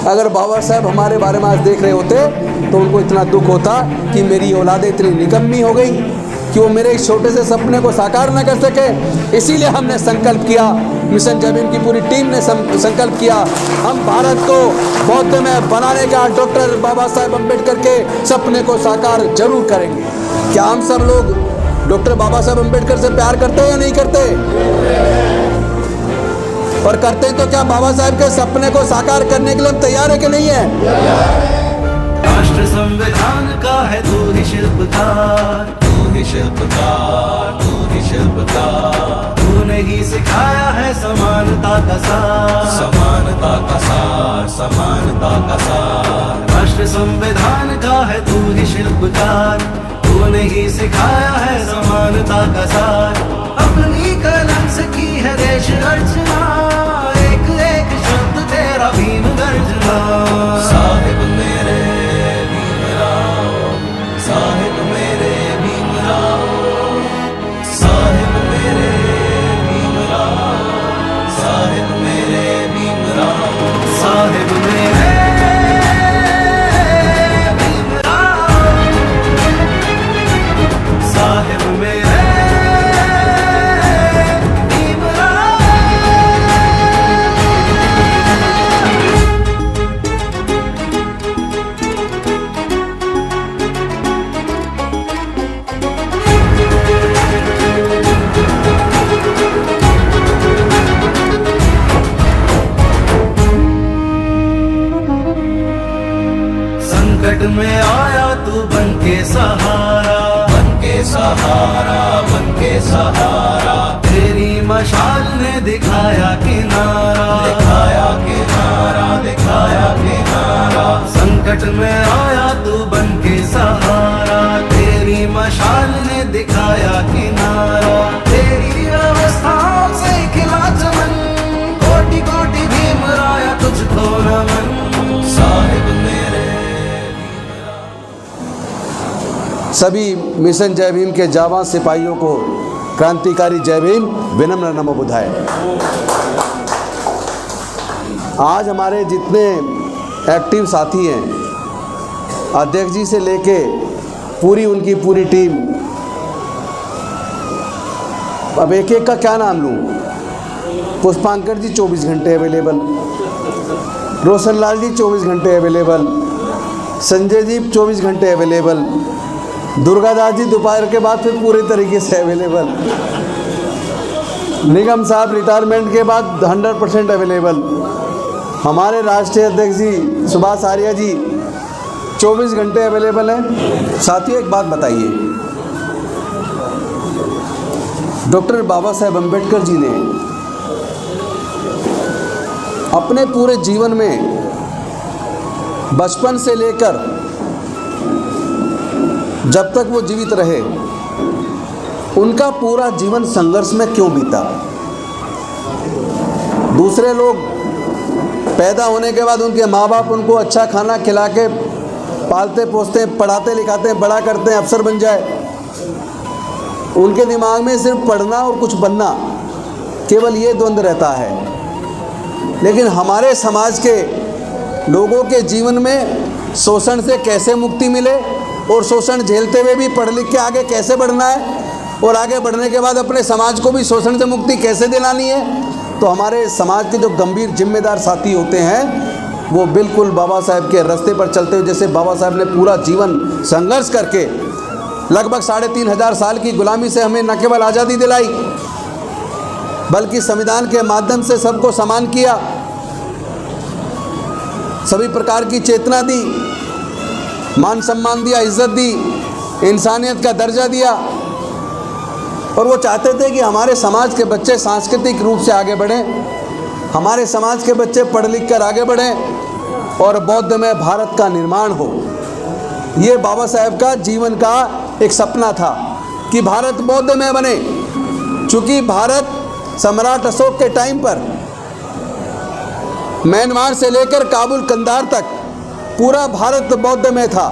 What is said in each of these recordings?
अगर बाबा साहब हमारे बारे में आज देख रहे होते तो उनको इतना दुख होता कि मेरी औलादें इतनी निकम्मी हो गई कि वो मेरे इस छोटे से सपने को साकार न कर सके। इसीलिए हमने संकल्प किया, मिशन जय भीम की पूरी टीम ने संकल्प किया, हम भारत को बौद्ध में बनाने का डॉक्टर बाबा साहेब अम्बेडकर के सपने को साकार जरूर करेंगे। क्या हम सब लोग डॉक्टर बाबा साहेब अम्बेडकर से प्यार करते हैं या नहीं करते? और करते हैं तो क्या बाबा साहेब के सपने को साकार करने के लिए हम तैयार है कि नहीं है? राष्ट्र संविधान का है तू ही शिल्पकार, तू ही शिल्पकार, तू ही शिल्पकार। तूने ही सिखाया है समानता का सार, समानता का सार, समानता का सार। राष्ट्र संविधान का है तू ही शिल्पकार, तूने ही सिखाया है समानता का सार। अपनी कलम से की है देश अर्चना, एक एक शब्द तेरा भीम गर्जना। साहिब मेरे भीमराव, साहिब मेरे भीमराव, साहिब मेरे भीमराव, साहिब मेरे भीमराव, साहिब मेरे साहिब मेरे संकट में आया तू बन के सहारा, बन के सहारा, बन के सहारा। तेरी मशाल ने दिखाया किनारा, दिखाया किनारा, दिखाया किनारा। संकट में आया तू बन के सहारा, तेरी मशाल ने दिखाया किनारा। तेरी व्यवस्थाओं से खिला चमन, कोटि कोटि भीमराया तुझको नमन। साहिब मेरे सभी मिशन जय भीम के जाबाज सिपाहियों को क्रांतिकारी जय भीम, विनम्र नमो बुधाय। आज हमारे जितने एक्टिव साथी हैं, अध्यक्ष जी से लेके पूरी उनकी पूरी टीम, अब एक एक का क्या नाम लूँ? पुष्पांकर जी 24 घंटे अवेलेबल, रोशन लाल जी 24 घंटे अवेलेबल, संजय जी 24 घंटे अवेलेबल, दुर्गादास जी दोपहर के बाद फिर पूरे तरीके से अवेलेबल, निगम साहब रिटायरमेंट के बाद 100% अवेलेबल, हमारे राष्ट्रीय अध्यक्ष जी सुभाष आर्या जी 24 घंटे अवेलेबल हैं। साथियों एक बात बताइए, डॉक्टर बाबा साहेब अम्बेडकर जी ने अपने पूरे जीवन में बचपन से लेकर जब तक वो जीवित रहे, उनका पूरा जीवन संघर्ष में क्यों बीता? दूसरे लोग पैदा होने के बाद उनके माँ बाप उनको अच्छा खाना खिला के पालते पोसते हैं, पढ़ाते लिखाते हैं, बड़ा करते हैं, अफसर बन जाए। उनके दिमाग में सिर्फ पढ़ना और कुछ बनना, केवल ये द्वंद्व रहता है। लेकिन हमारे समाज के लोगों के जीवन में शोषण से कैसे मुक्ति मिले और शोषण झेलते हुए भी पढ़ लिख के आगे कैसे बढ़ना है, और आगे बढ़ने के बाद अपने समाज को भी शोषण से मुक्ति कैसे दिलानी है, तो हमारे समाज के जो गंभीर जिम्मेदार साथी होते हैं वो बिल्कुल बाबा साहेब के रास्ते पर चलते हुए, जैसे बाबा साहेब ने पूरा जीवन संघर्ष करके लगभग 3500 साल की गुलामी से हमें न केवल आज़ादी दिलाई, बल्कि संविधान के माध्यम से सबको समान किया, सभी प्रकार की चेतना दी, मान सम्मान दिया, इज्जत दी, इंसानियत का दर्जा दिया। और वो चाहते थे कि हमारे समाज के बच्चे सांस्कृतिक रूप से आगे बढ़ें, हमारे समाज के बच्चे पढ़ लिख कर आगे बढ़ें और बौद्ध में भारत का निर्माण हो। ये बाबा साहेब का जीवन का एक सपना था कि भारत बौद्ध में बने। चूँकि भारत सम्राट अशोक के टाइम पर म्यांमार से लेकर काबुल कंधार तक पूरा भारत बौद्ध में था।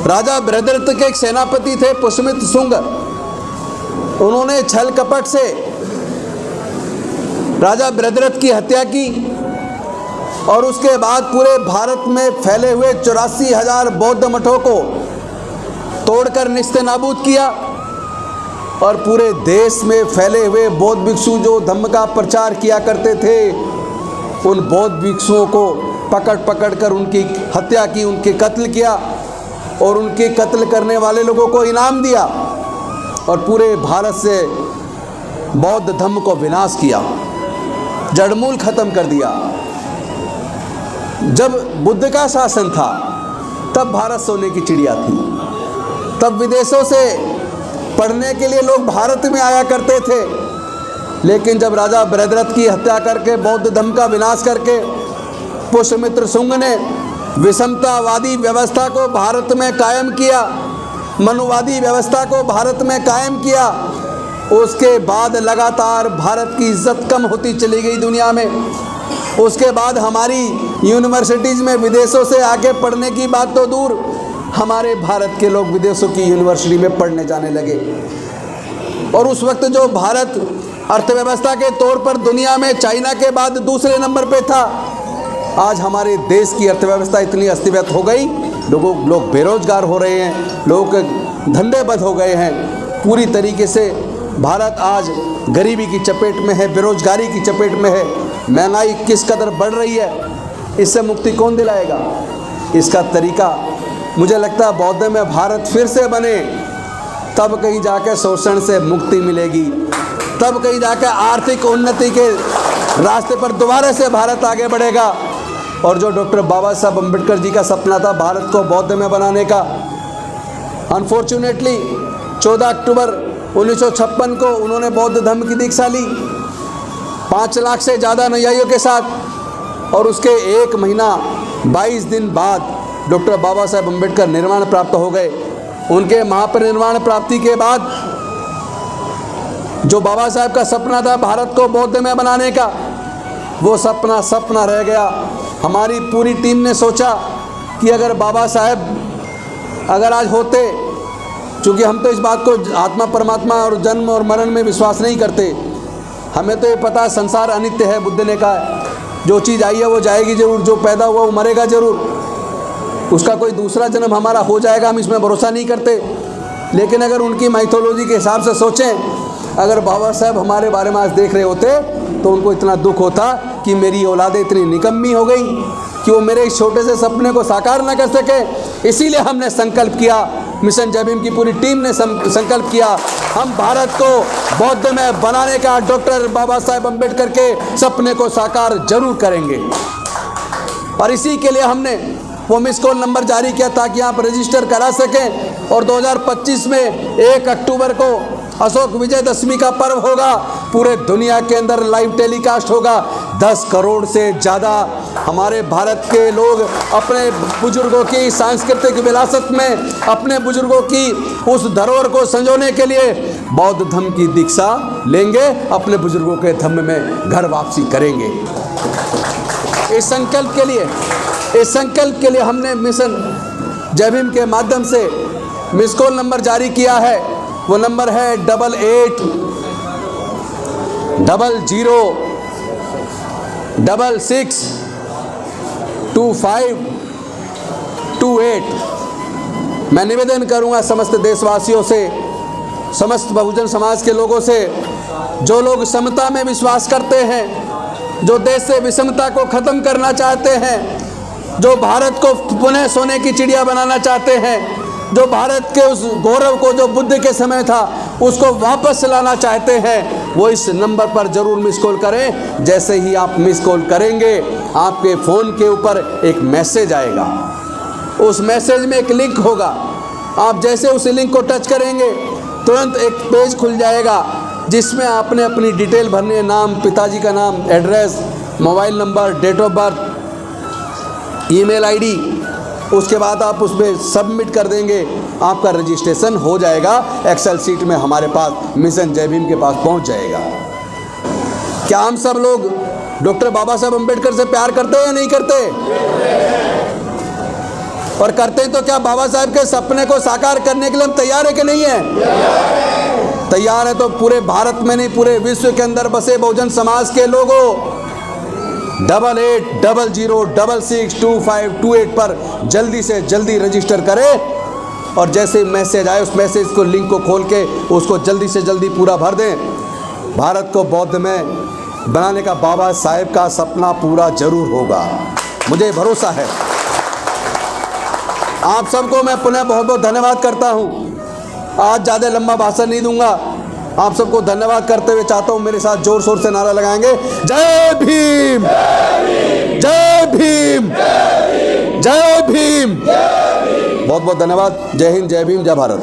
राजा बृहद्रथ के एक सेनापति थे पुष्यमित्र शुंग, उन्होंने छल कपट से राजा बृहद्रथ की हत्या की और उसके बाद पूरे भारत में फैले हुए 84,000 बौद्ध मठों को तोड़कर निस्ते-नाबूद किया और पूरे देश में फैले हुए बौद्ध भिक्षु जो धम्म का प्रचार किया करते थे, उन बौद्ध भिक्षुओं को पकड़ कर उनकी हत्या की, उनके कत्ल किया और उनके कत्ल करने वाले लोगों को इनाम दिया और पूरे भारत से बौद्ध धम्म को विनाश किया, जड़मूल खत्म कर दिया। जब बुद्ध का शासन था तब भारत सोने की चिड़िया थी, तब विदेशों से पढ़ने के लिए लोग भारत में आया करते थे। लेकिन जब राजा बृहद्रथ की हत्या करके बौद्ध धर्म का विनाश करके पुष्यमित्र शुंग ने विषमतावादी व्यवस्था को भारत में कायम किया, मनुवादी व्यवस्था को भारत में कायम किया, उसके बाद लगातार भारत की इज्जत कम होती चली गई दुनिया में। उसके बाद हमारी यूनिवर्सिटीज़ में विदेशों से आके पढ़ने की बात तो दूर, हमारे भारत के लोग विदेशों की यूनिवर्सिटी में पढ़ने जाने लगे। और उस वक्त जो भारत अर्थव्यवस्था के तौर पर दुनिया में चाइना के बाद दूसरे नंबर पे था, आज हमारे देश की अर्थव्यवस्था इतनी अस्त-व्यस्त हो गई, लोग बेरोजगार हो रहे हैं, लोग धंधेबद हो गए हैं। पूरी तरीके से भारत आज गरीबी की चपेट में है, बेरोजगारी की चपेट में है, महंगाई किस कदर बढ़ रही है। इससे मुक्ति कौन दिलाएगा? इसका तरीका मुझे लगता है बौद्ध में भारत फिर से बने, तब कहीं जाकर शोषण से मुक्ति मिलेगी, तब कहीं जाकर आर्थिक उन्नति के रास्ते पर दोबारा से भारत आगे बढ़ेगा। और जो डॉक्टर बाबा साहब अम्बेडकर जी का सपना था भारत को बौद्ध में बनाने का, अनफॉर्चुनेटली 14 अक्टूबर 1956 को उन्होंने बौद्ध धर्म की दीक्षा ली 5 लाख से ज़्यादा अनुयायियों के साथ। और उसके 1 महीना 22 दिन बाद डॉक्टर बाबा साहब अम्बेडकर निर्वाण प्राप्त हो गए। उनके महापरिनिर्वाण प्राप्ति के बाद जो बाबा साहब का सपना था भारत को बौद्ध में बनाने का, वो सपना रह गया। हमारी पूरी टीम ने सोचा कि अगर बाबा साहब अगर आज होते, चूँकि हम तो इस बात को आत्मा परमात्मा और जन्म और मरण में विश्वास नहीं करते, हमें तो ये पता है संसार अनित्य है। बुद्ध ने कहा जो चीज़ आई है वो जाएगी जरूर, जो पैदा हुआ वो मरेगा जरूर, उसका कोई दूसरा जन्म हमारा हो जाएगा, हम इसमें भरोसा नहीं करते। लेकिन अगर उनकी माइथोलॉजी के हिसाब से सोचें, अगर बाबा साहब हमारे बारे में आज देख रहे होते तो उनको इतना दुख होता कि मेरी औलादें इतनी निकम्मी हो गई कि वो मेरे इस छोटे से सपने को साकार न कर सके। इसीलिए हमने संकल्प किया, मिशन जय भीम की पूरी टीम ने संकल्प किया, हम भारत को बौद्ध में बनाने का डॉक्टर बाबा साहेब अम्बेडकर के सपने को साकार जरूर करेंगे। और इसी के लिए हमने वो मिस कॉल नंबर जारी किया ताकि आप रजिस्टर करा सकें। और 2025 में 1 अक्टूबर को अशोक विजयदशमी का पर्व होगा, पूरे दुनिया के अंदर लाइव टेलीकास्ट होगा। 10 करोड़ से ज़्यादा हमारे भारत के लोग अपने बुजुर्गों की सांस्कृतिक विरासत में, अपने बुजुर्गों की उस धरोहर को संजोने के लिए बौद्ध धर्म की दीक्षा लेंगे, अपने बुजुर्गों के धर्म में घर वापसी करेंगे। इस संकल्प के लिए हमने मिशन जय भीम के माध्यम से मिस कॉल नंबर जारी किया है। वो नंबर है 8800662528। मैं निवेदन करूंगा समस्त देशवासियों से, समस्त बहुजन समाज के लोगों से, जो लोग समता में विश्वास करते हैं, जो देश से विषमता को ख़त्म करना चाहते हैं, जो भारत को पुनः सोने की चिड़िया बनाना चाहते हैं, जो भारत के उस गौरव को जो बुद्ध के समय था उसको वापस लाना चाहते हैं, वो इस नंबर पर ज़रूर मिस कॉल करें। जैसे ही आप मिस कॉल करेंगे, आपके फ़ोन के ऊपर एक मैसेज आएगा, उस मैसेज में एक लिंक होगा। आप जैसे उस लिंक को टच करेंगे, तुरंत एक पेज खुल जाएगा जिसमें आपने अपनी डिटेल भरनी है, नाम, पिताजी का नाम, address, mobile number, date of birth, email ID. उसके बाद आप उसमें सबमिट कर देंगे, आपका रजिस्ट्रेशन हो जाएगा, एक्सेल सीट में हमारे पास मिशन जय भीम के पास पहुंच जाएगा। क्या हम सब लोग डॉक्टर बाबा साहब अम्बेडकर से प्यार करते हैं या नहीं करते? और करते हैं तो क्या बाबा साहब के सपने को साकार करने के लिए हम तैयार है कि नहीं है? तैयार है तो पूरे भारत में नहीं, पूरे विश्व के अंदर बसे बहुजन समाज के लोगों, 8800662528 पर जल्दी से जल्दी रजिस्टर करें और जैसे मैसेज आए उस मैसेज को लिंक को खोल के उसको जल्दी से जल्दी पूरा भर दें। भारत को बौद्ध में बनाने का बाबा साहेब का सपना पूरा जरूर होगा, मुझे भरोसा है। आप सबको मैं पुनः बहुत बहुत धन्यवाद करता हूं। आज ज़्यादा लंबा भाषण नहीं दूंगा, आप सबको धन्यवाद करते हुए चाहता हूं मेरे साथ जोर शोर से नारा लगाएंगे, जय भीम, जय भीम, जय भीम। बहुत बहुत धन्यवाद। जय हिंद, जय भीम, जय भारत।